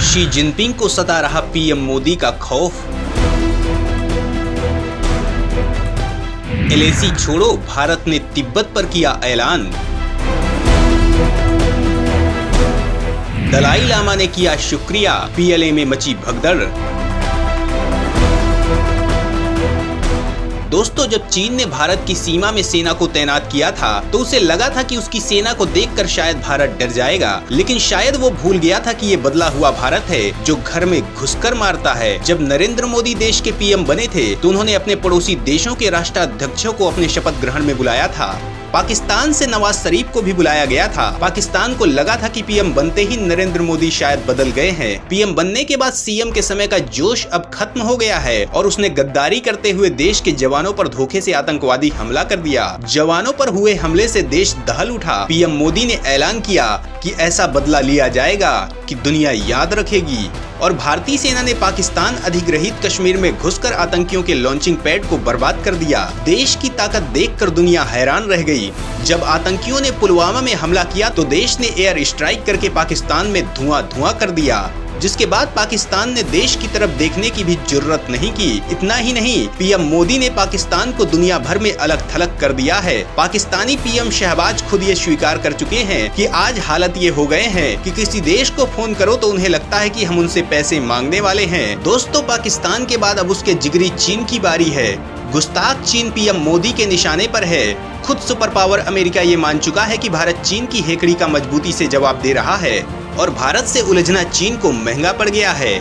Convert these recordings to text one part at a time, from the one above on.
Xi Jinping को सता रहा पीएम मोदी का खौफ। एलएसी छोड़ो, भारत ने तिब्बत पर किया ऐलान। दलाई लामा ने किया शुक्रिया, पीएलए में मची भगदड़। दोस्तों, जब चीन ने भारत की सीमा में सेना को तैनात किया था तो उसे लगा था कि उसकी सेना को देखकर शायद भारत डर जाएगा, लेकिन शायद वो भूल गया था कि ये बदला हुआ भारत है जो घर में घुसकर मारता है। जब नरेंद्र मोदी देश के पीएम बने थे तो उन्होंने अपने पड़ोसी देशों के राष्ट्राध्यक्षों को अपने शपथ ग्रहण में बुलाया था। पाकिस्तान से नवाज शरीफ को भी बुलाया गया था। पाकिस्तान को लगा था कि पीएम बनते ही नरेंद्र मोदी शायद बदल गए हैं। पीएम बनने के बाद सीएम के समय का जोश अब खत्म हो गया है और उसने गद्दारी करते हुए देश के जवानों पर धोखे से आतंकवादी हमला कर दिया। जवानों पर हुए हमले से देश दहल उठा। पीएम मोदी ने ऐलान किया कि ऐसा बदला लिया जाएगा कि दुनिया याद रखेगी, और भारतीय सेना ने पाकिस्तान अधिग्रहित कश्मीर में घुसकर आतंकियों के लॉन्चिंग पैड को बर्बाद कर दिया। देश की ताकत देखकर दुनिया हैरान रह गई। जब आतंकियों ने पुलवामा में हमला किया तो देश ने एयर स्ट्राइक करके पाकिस्तान में धुआं कर दिया, जिसके बाद पाकिस्तान ने देश की तरफ देखने की भी जरूरत नहीं की। इतना ही नहीं, पीएम मोदी ने पाकिस्तान को दुनिया भर में अलग थलग कर दिया है। पाकिस्तानी पीएम शहबाज खुद ये स्वीकार कर चुके हैं कि आज हालत ये हो गए हैं कि किसी देश को फोन करो तो उन्हें लगता है कि हम उनसे पैसे मांगने वाले हैं। दोस्तों, पाकिस्तान के बाद अब उसके जिगरी चीन की बारी है। गुस्ताख चीन पीएम मोदी के निशाने पर है। खुद सुपर पावर अमेरिका ये मान चुका है कि भारत चीन की हेकड़ी का मजबूती से जवाब दे रहा है और भारत से उलझना चीन को महंगा पड़ गया है।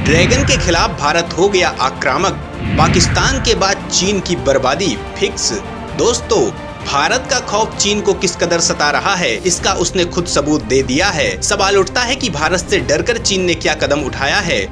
ड्रैगन के खिलाफ भारत हो गया आक्रामक। पाकिस्तान के बाद चीन की बर्बादी फिक्स। दोस्तों, भारत का खौफ चीन को किस कदर सता रहा है, इसका उसने खुद सबूत दे दिया है। सवाल उठता है कि भारत से डरकर चीन ने क्या कदम उठाया है।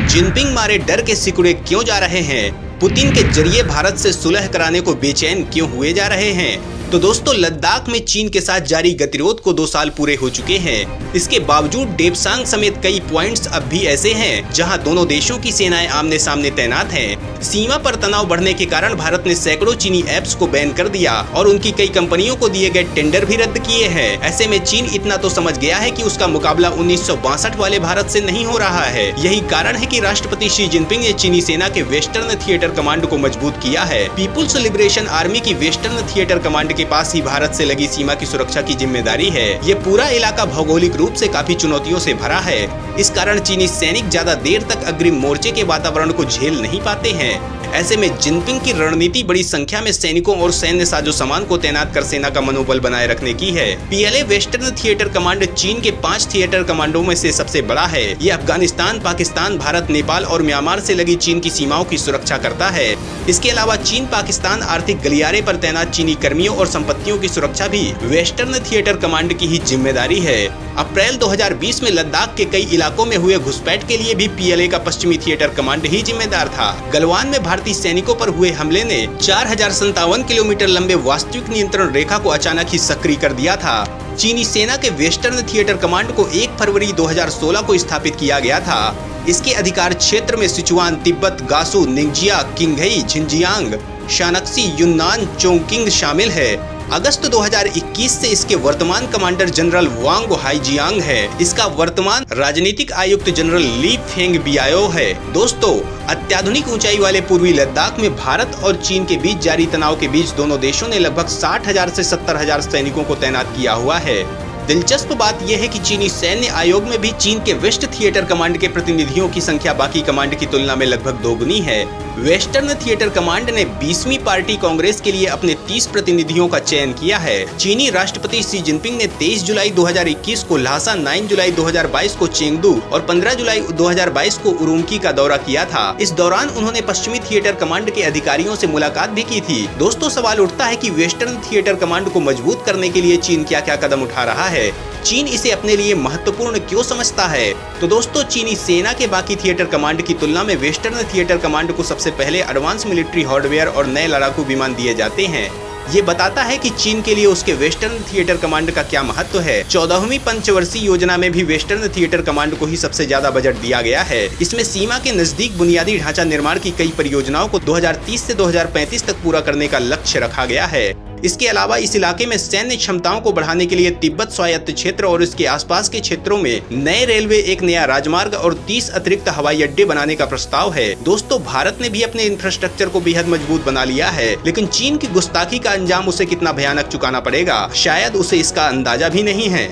जिनपिंग मारे डर के सिकुड़े क्यों जा रहे हैं? पुतिन के जरिए भारत से सुलह कराने को बेचैन क्यों हुए जा रहे हैं? तो दोस्तों, लद्दाख में चीन के साथ जारी गतिरोध को 2 साल पूरे हो चुके हैं। इसके बावजूद डेप्सांग समेत कई पॉइंट्स अब भी ऐसे हैं जहां दोनों देशों की सेनाएं आमने सामने तैनात हैं। सीमा पर तनाव बढ़ने के कारण भारत ने सैकड़ों चीनी ऐप्स को बैन कर दिया और उनकी कई कंपनियों को दिए गए टेंडर भी रद्द किए हैं। ऐसे में चीन इतना तो समझ गया है कि उसका मुकाबला 1962 वाले भारत से नहीं हो रहा है। यही कारण है कि राष्ट्रपति शी जिनपिंग ने चीनी सेना के वेस्टर्न थिएटर कमांड को मजबूत किया है। पीपुल्स लिबरेशन आर्मी की वेस्टर्न थिएटर कमांड के पास ही भारत से लगी सीमा की सुरक्षा की जिम्मेदारी है। ये पूरा इलाका भौगोलिक रूप से काफी चुनौतियों से भरा है। इस कारण चीनी सैनिक ज्यादा देर तक अग्रिम मोर्चे के वातावरण को झेल नहीं पाते हैं। ऐसे में जिनपिंग की रणनीति बड़ी संख्या में सैनिकों और सैन्य साजो सामान को तैनात कर सेना का मनोबल बनाए रखने की है। पीएलए वेस्टर्न थिएटर कमांड चीन के 5 थिएटर कमांडों में से सबसे बड़ा है। ये अफगानिस्तान, पाकिस्तान, भारत, नेपाल और म्यांमार से लगी चीन की सीमाओं की सुरक्षा करता है। इसके अलावा चीन पाकिस्तान आर्थिक गलियारे पर तैनात चीनी कर्मियों और संपत्तियों की सुरक्षा भी वेस्टर्न थिएटर कमांड की ही जिम्मेदारी है। अप्रैल 2020 में लद्दाख के कई इलाकों में हुए घुसपैठ के लिए भी पीएलए का पश्चिमी थिएटर कमांड ही जिम्मेदार था। गलवान में भारतीय सैनिकों पर हुए हमले ने 4057 किलोमीटर लंबे वास्तविक नियंत्रण रेखा को अचानक ही सक्रिय कर दिया था। चीनी सेना के वेस्टर्न थिएटर कमांड को 1 फरवरी 2016 को स्थापित किया गया था। इसके अधिकार क्षेत्र में Sichuan, Tibet, Gansu, Ningxia, Qinghai, Xinjiang, Shaanxi, Yunnan, Chongqing शामिल है। अगस्त 2021 से इसके वर्तमान कमांडर जनरल वांग हाईजियांग है। इसका वर्तमान राजनीतिक आयुक्त जनरल ली फेंग बियाओ है। दोस्तों, अत्याधुनिक ऊंचाई वाले पूर्वी लद्दाख में भारत और चीन के बीच जारी तनाव के बीच दोनों देशों ने लगभग 60,000 से 70,000 सैनिकों को तैनात किया हुआ है। दिलचस्प बात यह है कि चीनी सैन्य आयोग में भी चीन के वेस्ट थिएटर कमांड के प्रतिनिधियों की संख्या बाकी कमांड की तुलना में लगभग दोगुनी है। वेस्टर्न थिएटर कमांड ने 20वीं पार्टी कांग्रेस के लिए अपने 30 प्रतिनिधियों का चयन किया है। चीनी राष्ट्रपति शी जिनपिंग ने 23 जुलाई 2021 को ल्हासा, 9 जुलाई 2022 को चेंगडू और 15 जुलाई 2022 को उरुमकी का दौरा किया था। इस दौरान उन्होंने पश्चिमी थिएटर कमांड के अधिकारियों से मुलाकात भी की थी। दोस्तों, सवाल उठता है कि वेस्टर्न थिएटर कमांड को मजबूत करने के लिए चीन क्या क्या कदम उठा रहा है। चीन इसे अपने लिए महत्वपूर्ण क्यों समझता है? तो दोस्तों, चीनी सेना के बाकी थिएटर कमांड की तुलना में वेस्टर्न थिएटर कमांड को सबसे पहले एडवांस मिलिट्री हार्डवेयर और नए लड़ाकू विमान दिए जाते हैं। ये बताता है कि चीन के लिए उसके वेस्टर्न थिएटर कमांड का क्या महत्व है। 14वीं पंचवर्षीय योजना में भी वेस्टर्न थिएटर कमांड को ही सबसे ज्यादा बजट दिया गया है। इसमें सीमा के नजदीक बुनियादी ढांचा निर्माण की कई परियोजनाओं को 2030 से 2035 तक पूरा करने का लक्ष्य रखा गया है। इसके अलावा इस इलाके में सैन्य क्षमताओं को बढ़ाने के लिए तिब्बत स्वायत्त क्षेत्र और इसके आसपास के क्षेत्रों में नए रेलवे, एक नया राजमार्ग और 30 अतिरिक्त हवाई अड्डे बनाने का प्रस्ताव है। दोस्तों, भारत ने भी अपने इंफ्रास्ट्रक्चर को बेहद मजबूत बना लिया है, लेकिन चीन की गुस्ताखी का अंजाम उसे कितना भयानक चुकाना पड़ेगा, शायद उसे इसका अंदाजा भी नहीं है।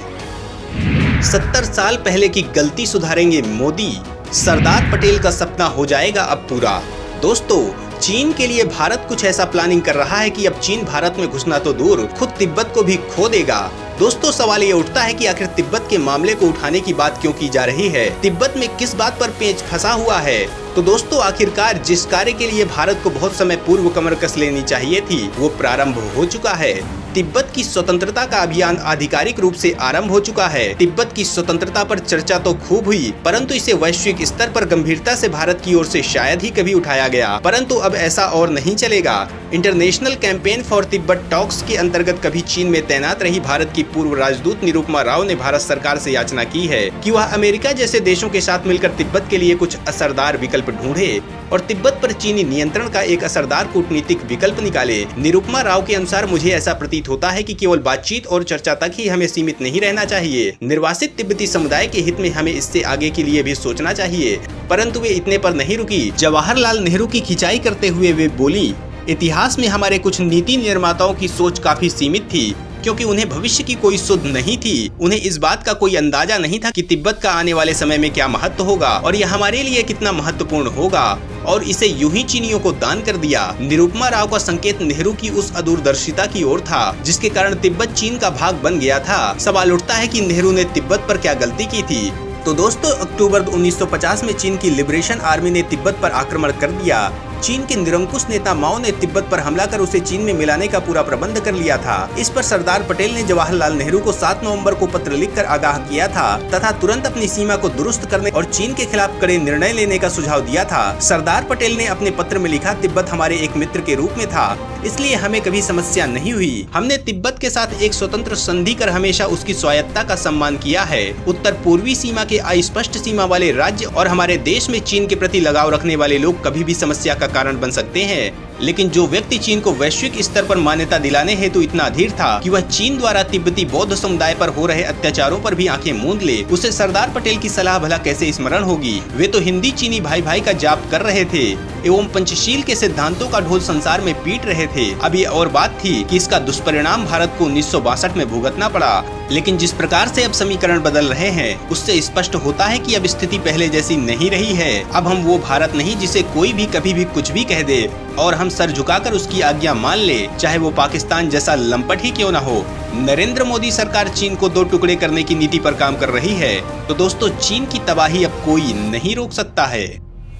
70 साल पहले की गलती सुधारेंगे मोदी, सरदार पटेल का सपना हो जाएगा अब पूरा। दोस्तों, चीन के लिए भारत कुछ ऐसा प्लानिंग कर रहा है कि अब चीन भारत में घुसना तो दूर, खुद तिब्बत को भी खो देगा। दोस्तों, सवाल ये उठता है कि आखिर तिब्बत के मामले को उठाने की बात क्यों की जा रही है? तिब्बत में किस बात पर पेंच फंसा हुआ है? तो दोस्तों, आखिरकार जिस कार्य के लिए भारत को बहुत समय पूर्व कमर कस लेनी चाहिए थी, वो प्रारंभ हो चुका है। तिब्बत की स्वतंत्रता का अभियान आधिकारिक रूप से आरंभ हो चुका है। तिब्बत की स्वतंत्रता पर चर्चा तो खूब हुई, परंतु इसे वैश्विक स्तर पर गंभीरता से भारत की ओर से शायद ही कभी उठाया गया। परंतु अब ऐसा और नहीं चलेगा। International campaign for Tibet talks के अंतर्गत कभी चीन में तैनात रही भारत की पूर्व राजदूत निरुपमा राव ने भारत सरकार से याचना की है कि वह अमेरिका जैसे देशों के साथ मिलकर तिब्बत के लिए कुछ असरदार विकल्प ढूंढे और तिब्बत पर चीनी नियंत्रण का एक असरदार कूटनीतिक विकल्प निकाले। निरुपमा राव के अनुसार, मुझे ऐसा प्रतीत होता है कि केवल बातचीत और चर्चा तक ही हमें सीमित नहीं रहना चाहिए। निर्वासित तिब्बती समुदाय के हित में हमें इससे आगे के लिए भी सोचना चाहिए। परंतु वे इतने पर नहीं रुकी। जवाहरलाल नेहरू की खिंचाई करते हुए वे बोली, इतिहास में हमारे कुछ नीति निर्माताओं की सोच काफी सीमित थी, क्योंकि उन्हें भविष्य की कोई सुध नहीं थी। उन्हें इस बात का कोई अंदाजा नहीं था कि तिब्बत का आने वाले समय में क्या महत्व होगा और यह हमारे लिए कितना महत्वपूर्ण होगा, और इसे यूं ही चीनियों को दान कर दिया। निरुपमा राव का संकेत नेहरू की उस अदूरदर्शिता की ओर था जिसके कारण तिब्बत चीन का भाग बन गया था। सवाल उठता है कि नेहरू ने तिब्बत पर क्या गलती की थी? तो दोस्तों, अक्टूबर 1950 में चीन की लिबरेशन आर्मी ने तिब्बत पर आक्रमण कर दिया। चीन के निरंकुश नेता माओ ने तिब्बत पर हमला कर उसे चीन में मिलाने का पूरा प्रबंध कर लिया था। इस पर सरदार पटेल ने जवाहरलाल नेहरू को 7 नवंबर को पत्र लिखकर आगाह किया था तथा तुरंत अपनी सीमा को दुरुस्त करने और चीन के खिलाफ कड़े निर्णय लेने का सुझाव दिया था। सरदार पटेल ने अपने पत्र में लिखा, तिब्बत हमारे एक मित्र के रूप में था, इसलिए हमें कभी समस्या नहीं हुई। हमने तिब्बत के साथ एक स्वतंत्र संधि कर हमेशा उसकी स्वायत्तता का सम्मान किया है। उत्तर पूर्वी सीमा के अस्पष्ट सीमा वाले राज्य और हमारे देश में चीन के प्रति लगाव रखने वाले लोग कभी भी समस्या का कारण बन सकते हैं, लेकिन जो व्यक्ति चीन को वैश्विक स्तर पर मान्यता दिलाने हेतु इतना अधीर था कि वह चीन द्वारा तिब्बती बौद्ध समुदाय पर हो रहे अत्याचारों पर भी आंखें मूंद ले, उसे सरदार पटेल की सलाह भला कैसे स्मरण होगी? वे तो हिंदी चीनी भाई भाई का जाप कर रहे थे एवं पंचशील के सिद्धांतों का ढोल संसार में पीट रहे थे। अब ये और बात थी कि इसका दुष्परिणाम भारत को 1962 में भुगतना पड़ा, लेकिन जिस प्रकार से अब समीकरण बदल रहे हैं उससे स्पष्ट होता है कि अब स्थिति पहले जैसी नहीं रही है। अब हम वो भारत नहीं जिसे कोई भी कभी भी कुछ भी कह दे और हम सर झुकाकर उसकी आज्ञा मान ले, चाहे वो पाकिस्तान जैसा लंपट ही क्यों न हो। नरेंद्र मोदी सरकार चीन को 2 टुकड़े करने की नीति पर काम कर रही है। तो दोस्तों, चीन की तबाही अब कोई नहीं रोक सकता है।